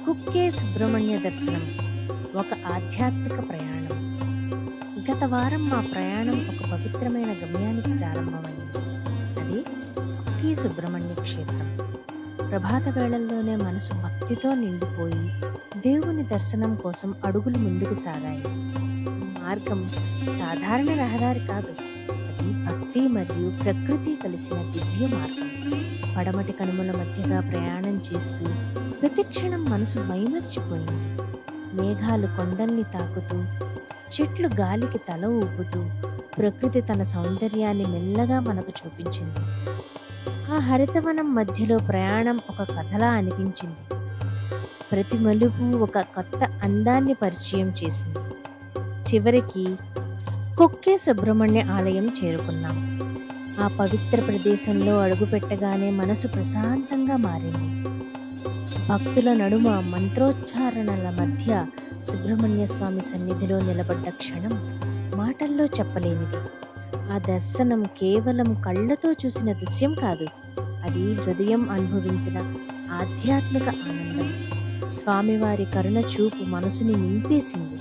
కుక్కే సుబ్రహ్మణ్య దర్శనం ఒక ఆధ్యాత్మిక ప్రయాణం. గత వారం మా ప్రయాణం ఒక పవిత్రమైన గమ్యానికి ప్రారంభమైంది. అది కుక్కే సుబ్రహ్మణ్య క్షేత్రం. ప్రభాత వేళల్లోనే మనసు భక్తితో నిండిపోయి దేవుని దర్శనం కోసం అడుగులు ముందుకు సాగాయి. ఈ మార్గం సాధారణ రహదారి కాదు, అది భక్తి మరియు ప్రకృతి కలిసిన దివ్య మార్గం. పడమటి కనుమల మధ్యగా ప్రయాణం చేస్తూ ప్రతిక్షణం మనసు మైమర్చిపోయింది. మేఘాలు కొండల్ని తాకుతూ, చెట్లు గాలికి తల ఊపుతూ, ప్రకృతి తన సౌందర్యాన్ని మెల్లగా మనకు చూపించింది. ఆ హరితవనం మధ్యలో ప్రయాణం ఒక కథలా అనిపించింది. ప్రతి మలుపు ఒక కొత్త అందాన్ని పరిచయం చేసింది. చివరికి కొక్కే సుబ్రహ్మణ్య ఆలయం చేరుకున్నాం. ఆ పవిత్ర ప్రదేశంలో అడుగుపెట్టగానే మనసు ప్రశాంతంగా మారింది. భక్తుల నడుమ మంత్రోచ్చారణల మధ్య సుబ్రహ్మణ్య స్వామి సన్నిధిలో నిలబడ్డ క్షణం మాటల్లో చెప్పలేనిది. ఆ దర్శనం కేవలం కళ్ళతో చూసిన దృశ్యం కాదు, అది హృదయం అనుభవించిన ఆధ్యాత్మిక ఆనందం. స్వామివారి కరుణ చూపు మనసుని నింపేసింది.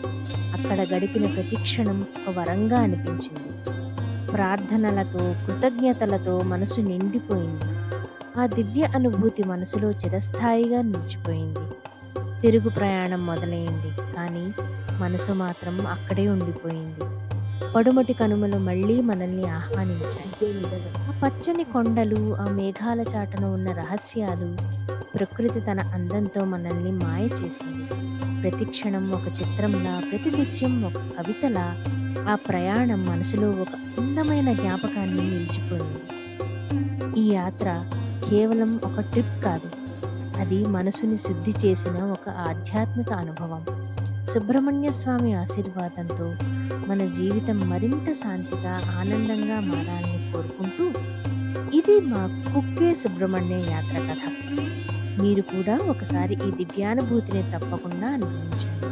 అక్కడ గడిపిన ప్రతి క్షణం ఒక వరంగా అనిపించింది. ప్రార్థనలతో, కృతజ్ఞతలతో మనసు నిండిపోయింది. ఆ దివ్య అనుభూతి మనసులో చిరస్థాయిగా నిలిచిపోయింది. తిరుగు ప్రయాణం మొదలైంది, కానీ మనసు మాత్రం అక్కడే ఉండిపోయింది. పడుమటి కనుమలు మళ్ళీ మనల్ని ఆహ్వానించాయి. ఆ పచ్చని కొండలు, ఆ మేఘాల చాటున ఉన్న రహస్యాలు, ప్రకృతి తన అందంతో మనల్ని మాయ చేసింది. ప్రతి క్షణం ఒక చిత్రంలా, ప్రతి దృశ్యం ఒక కవితలా ఆ ప్రయాణం మనసులో ఒక అందమైన జ్ఞాపకాన్ని నిలిచిపోయింది. ఈ యాత్ర కేవలం ఒక ట్రిప్ కాదు, అది మనసుని శుద్ధి చేసిన ఒక ఆధ్యాత్మిక అనుభవం. సుబ్రహ్మణ్య స్వామి ఆశీర్వాదంతో మన జీవితం మరింత శాంతిగా, ఆనందంగా మారాలని కోరుకుంటూ, ఇది మా కుక్కే సుబ్రహ్మణ్య యాత్ర కథ. మీరు కూడా ఒకసారి ఈ దివ్యానుభూతిని తప్పకుండా అనుభవించండి.